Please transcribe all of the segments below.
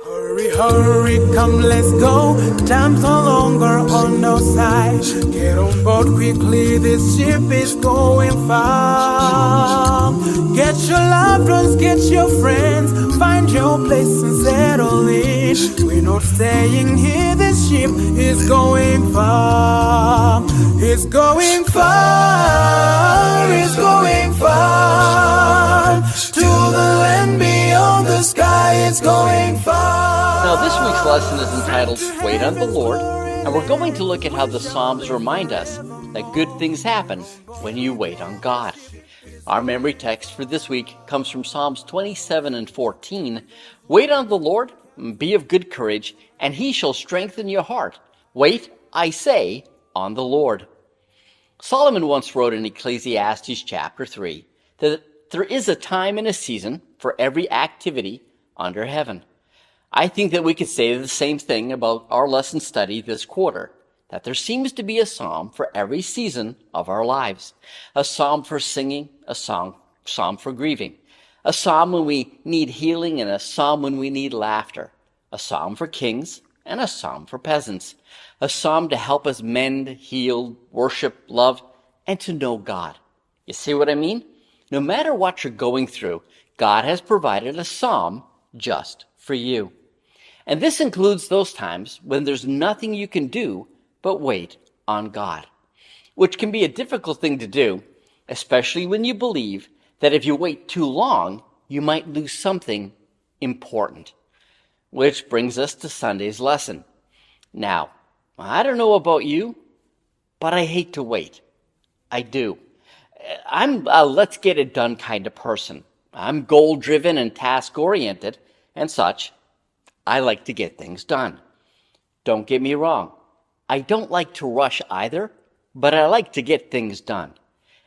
Hurry, hurry, come, let's go. Time's no longer on our side. Get on board quickly, this ship is going far. Get your loved ones, get your friends, find your place and settle in. We're not staying here, this ship is going far. It's going far, it's going far. To the land beyond the sky, it's going far. Now, this week's lesson is entitled, Wait on the Lord, and we're going to look at how the Psalms remind us that good things happen when you wait on God. Our memory text for this week comes from Psalms 27 and 14. Wait on the Lord, be of good courage, and he shall strengthen your heart. Wait, I say, on the Lord. Solomon once wrote in Ecclesiastes chapter 3 that there is a time and a season for every activity under heaven. I think that we could say the same thing about our lesson study this quarter, that there seems to be a psalm for every season of our lives. A psalm for singing, a psalm for grieving, a psalm when we need healing and a psalm when we need laughter, a psalm for kings and a psalm for peasants, a psalm to help us mend, heal, worship, love, and to know God. You see what I mean? No matter what you're going through, God has provided a psalm just for you. And this includes those times when there's nothing you can do but wait on God, which can be a difficult thing to do, especially when you believe that if you wait too long, you might lose something important. Which brings us to Sunday's lesson. Now, I don't know about you, but I hate to wait. I do. I'm a let's get it done kind of person. I'm goal-driven and task-oriented and such. I like to get things done. Don't get me wrong. I don't like to rush either, but I like to get things done.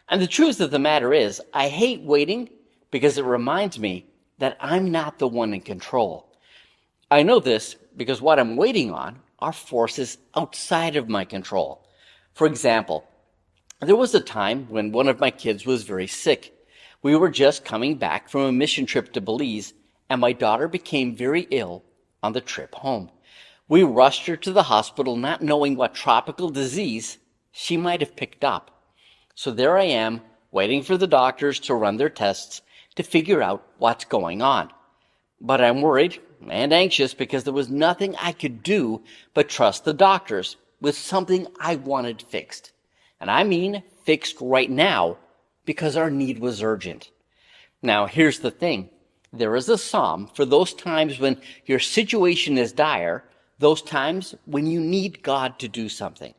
And the truth of the matter is, I hate waiting because it reminds me that I'm not the one in control. I know this because what I'm waiting on are forces outside of my control. For example, there was a time when one of my kids was very sick. We were just coming back from a mission trip to Belize, and my daughter became very ill on the trip home. We rushed her to the hospital not knowing what tropical disease she might have picked up. So there I am, waiting for the doctors to run their tests to figure out what's going on. But I'm worried and anxious because there was nothing I could do but trust the doctors with something I wanted fixed. And I mean fixed right now because our need was urgent. Now, here's the thing. There is a psalm for those times when your situation is dire, those times when you need God to do something.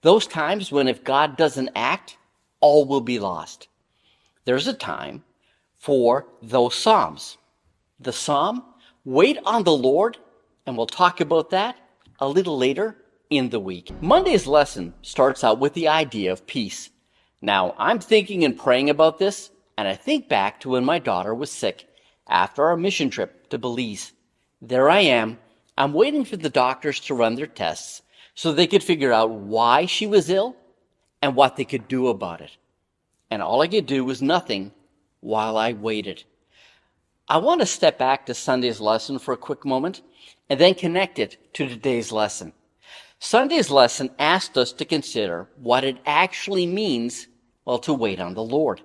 Those times when if God doesn't act, all will be lost. There's a time for those psalms. The psalm, Wait on the Lord, and we'll talk about that a little later in the week. Monday's lesson starts out with the idea of peace. Now, I'm thinking and praying about this, and I think back to when my daughter was sick after our mission trip to Belize. There I am. I'm waiting for the doctors to run their tests so they could figure out why she was ill and what they could do about it. And all I could do was nothing while I waited. I want to step back to Sunday's lesson for a quick moment and then connect it to today's lesson. Sunday's lesson asked us to consider what it actually means, to wait on the Lord.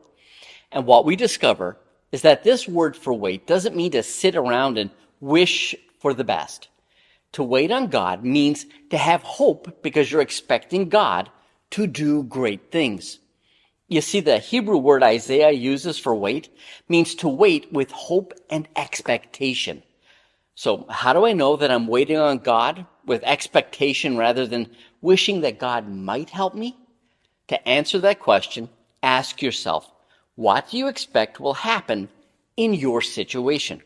And what we discover is that this word for wait doesn't mean to sit around and wish for the best. To wait on God means to have hope because you're expecting God to do great things. You see, the Hebrew word Isaiah uses for wait means to wait with hope and expectation. So how do I know that I'm waiting on God with expectation rather than wishing that God might help me? To answer that question, ask yourself, what do you expect will happen in your situation?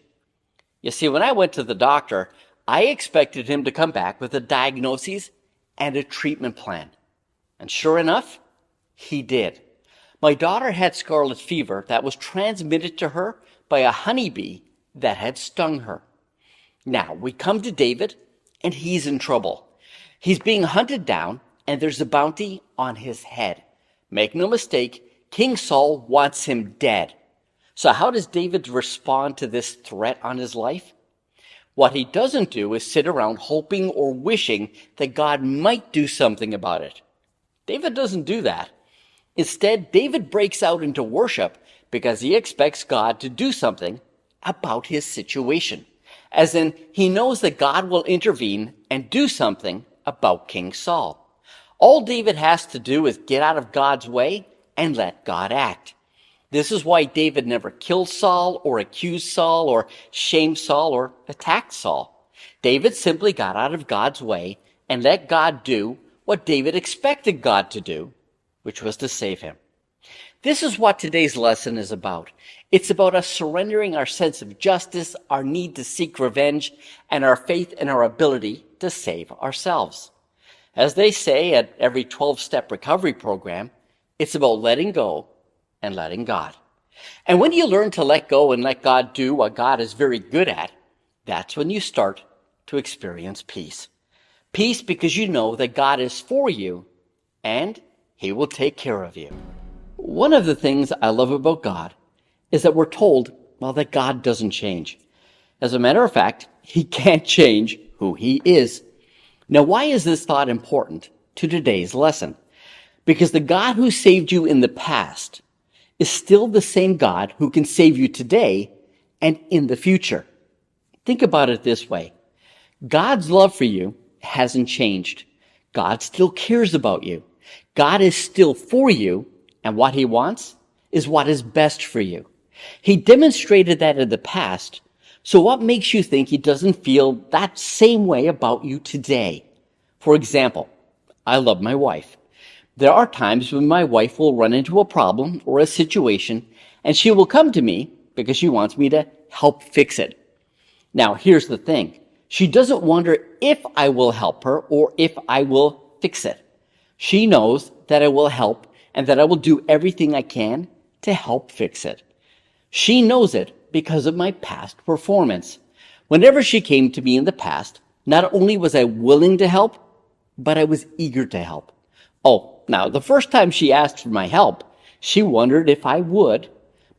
You see, when I went to the doctor, I expected him to come back with a diagnosis and a treatment plan. And sure enough, he did. My daughter had scarlet fever that was transmitted to her by a honeybee that had stung her. Now, we come to David, and he's in trouble. He's being hunted down, and there's a bounty on his head. Make no mistake, King Saul wants him dead. So how does David respond to this threat on his life? What he doesn't do is sit around hoping or wishing that God might do something about it. David doesn't do that. Instead, David breaks out into worship because he expects God to do something about his situation. As in, he knows that God will intervene and do something about King Saul. All David has to do is get out of God's way and let God act. This is why David never killed Saul or accused Saul or shamed Saul or attacked Saul. David simply got out of God's way and let God do what David expected God to do, which was to save him. This is what today's lesson is about. It's about us surrendering our sense of justice, our need to seek revenge, and our faith in our ability to save ourselves. As they say at every 12-step recovery program, it's about letting go and letting God. And when you learn to let go and let God do what God is very good at, that's when you start to experience peace. Peace because you know that God is for you and He will take care of you. One of the things I love about God is that we're told, that God doesn't change. As a matter of fact, He can't change who He is. Now, why is this thought important to today's lesson? Because the God who saved you in the past is still the same God who can save you today and in the future. Think about it this way. God's love for you hasn't changed. God still cares about you. God is still for you, and what He wants is what is best for you. He demonstrated that in the past, so what makes you think He doesn't feel that same way about you today? For example, I love my wife. There are times when my wife will run into a problem or a situation, and she will come to me because she wants me to help fix it. Now, here's the thing. She doesn't wonder if I will help her or if I will fix it. She knows that I will help and that I will do everything I can to help fix it. She knows it because of my past performance. Whenever she came to me in the past, not only was I willing to help, but I was eager to help. Oh, now, the first time she asked for my help, she wondered if I would,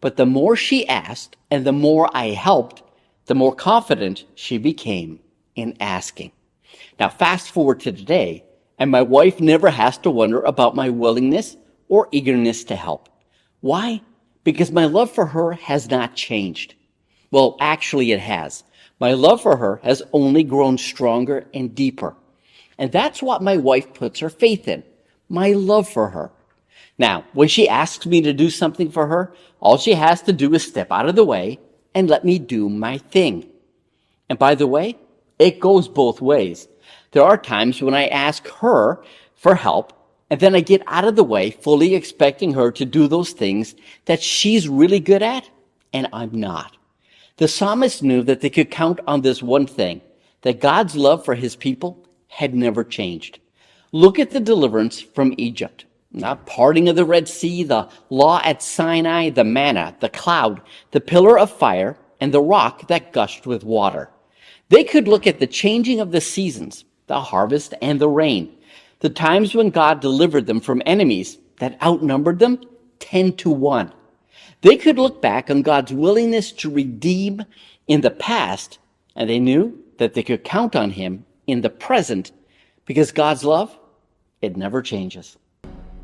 but the more she asked and the more I helped, the more confident she became in asking. Now, fast forward to today, and my wife never has to wonder about my willingness or eagerness to help. Why? Because my love for her has not changed. Well, actually it has. My love for her has only grown stronger and deeper. And that's what my wife puts her faith in, my love for her. Now, when she asks me to do something for her, all she has to do is step out of the way and let me do my thing. And by the way, it goes both ways. There are times when I ask her for help, and then I get out of the way, fully expecting her to do those things that she's really good at, and I'm not. The psalmist knew that they could count on this one thing, that God's love for His people had never changed. Look at the deliverance from Egypt. The parting of the Red Sea, the law at Sinai, the manna, the cloud, the pillar of fire, and the rock that gushed with water. They could look at the changing of the seasons, the harvest and the rain, the times when God delivered them from enemies that outnumbered them 10-1. They could look back on God's willingness to redeem in the past, and they knew that they could count on Him in the present, because God's love, it never changes.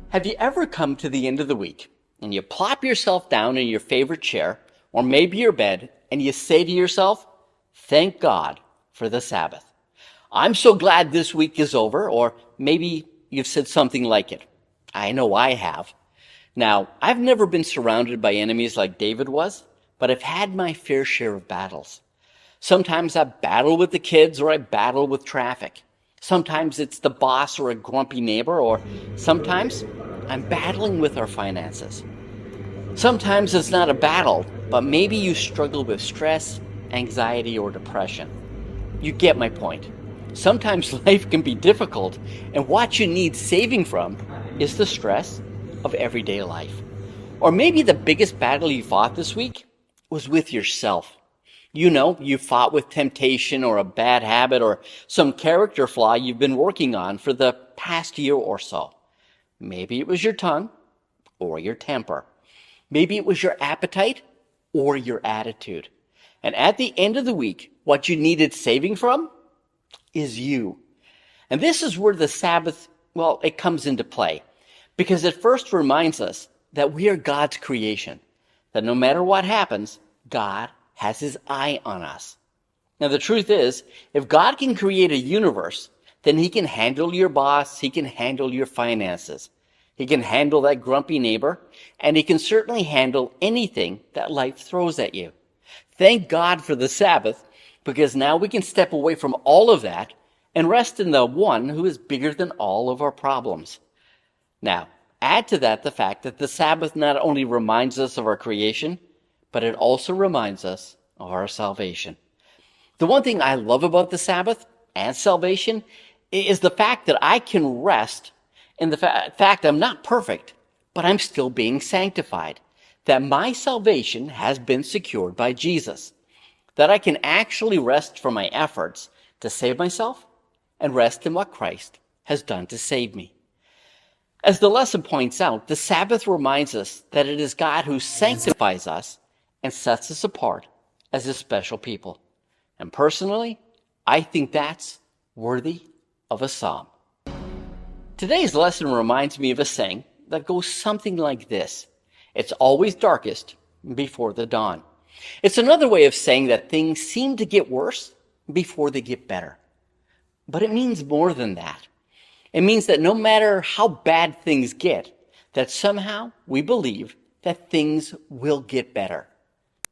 Have you ever come to the end of the week and you plop yourself down in your favorite chair or maybe your bed and you say to yourself, thank God for the Sabbath. I'm so glad this week is over, or maybe you've said something like it. I know I have. Now, I've never been surrounded by enemies like David was, but I've had my fair share of battles. Sometimes I battle with the kids or I battle with traffic. Sometimes it's the boss or a grumpy neighbor, or sometimes I'm battling with our finances. Sometimes it's not a battle, but maybe you struggle with stress, anxiety, or depression. You get my point. Sometimes life can be difficult, and what you need saving from is the stress of everyday life. Or maybe the biggest battle you fought this week was with yourself. You know, you fought with temptation or a bad habit or some character flaw you've been working on for the past year or so. Maybe it was your tongue or your temper. Maybe it was your appetite or your attitude. And at the end of the week, what you needed saving from is you. And this is where the Sabbath, well, it comes into play, because it first reminds us that we are God's creation, that no matter what happens, God has his eye on us. Now, the truth is, if God can create a universe, then he can handle your boss, he can handle your finances, he can handle that grumpy neighbor, and he can certainly handle anything that life throws at you. Thank God for the Sabbath, because now we can step away from all of that and rest in the one who is bigger than all of our problems. Now, add to that the fact that the Sabbath not only reminds us of our creation, but it also reminds us of our salvation. The one thing I love about the Sabbath and salvation is the fact that I can rest in the fact I'm not perfect, but I'm still being sanctified, that my salvation has been secured by Jesus, that I can actually rest from my efforts to save myself and rest in what Christ has done to save me. As the lesson points out, the Sabbath reminds us that it is God who sanctifies us and sets us apart as his special people. And personally, I think that's worthy of a psalm. Today's lesson reminds me of a saying that goes something like this: it's always darkest before the dawn. It's another way of saying that things seem to get worse before they get better. But it means more than that. It means that no matter how bad things get, that somehow we believe that things will get better.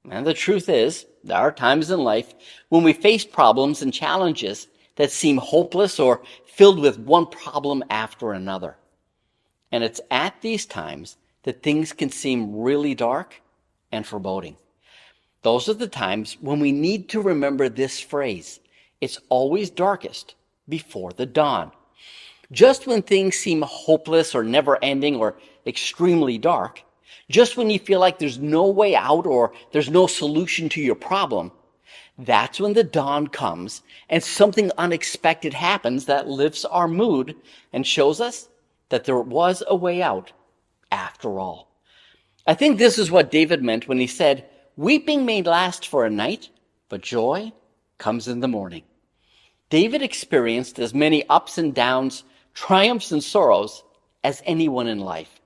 And the truth is, there are times in life when we face problems and challenges that seem hopeless or filled with one problem after another. And it's at these times that things can seem really dark and foreboding. Those are the times when we need to remember this phrase: it's always darkest before the dawn. Just when things seem hopeless or never-ending or extremely dark, just when you feel like there's no way out or there's no solution to your problem, that's when the dawn comes and something unexpected happens that lifts our mood and shows us that there was a way out after all. I think this is what David meant when he said, "Weeping may last for a night, but joy comes in the morning." David experienced as many ups and downs, triumphs and sorrows as anyone in life.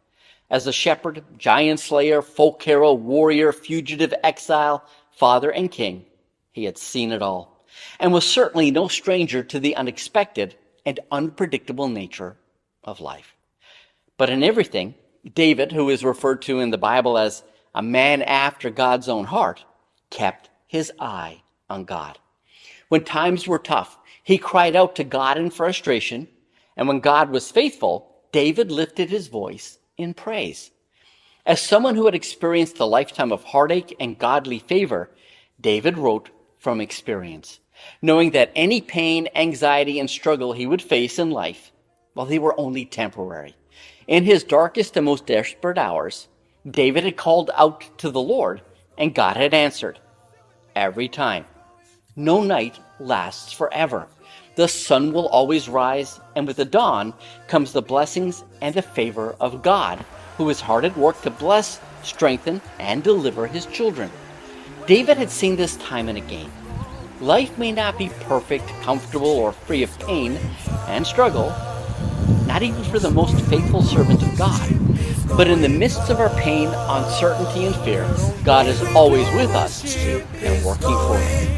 As a shepherd, giant slayer, folk hero, warrior, fugitive, exile, father, and king, he had seen it all, and was certainly no stranger to the unexpected and unpredictable nature of life. But in everything, David, who is referred to in the Bible as a man after God's own heart, kept his eye on God. When times were tough, he cried out to God in frustration, and when God was faithful, David lifted his voice in praise. As someone who had experienced a lifetime of heartache and godly favor, David wrote from experience, knowing that any pain, anxiety, and struggle he would face in life, well, they were only temporary. In his darkest and most desperate hours, David had called out to the Lord, and God had answered every time. No night lasts forever. The sun will always rise, and with the dawn comes the blessings and the favor of God, who is hard at work to bless, strengthen, and deliver his children. David had seen this time and again. Life may not be perfect, comfortable, or free of pain and struggle, not even for the most faithful servant of God. But in the midst of our pain, uncertainty, and fear, God is always with us and working for us.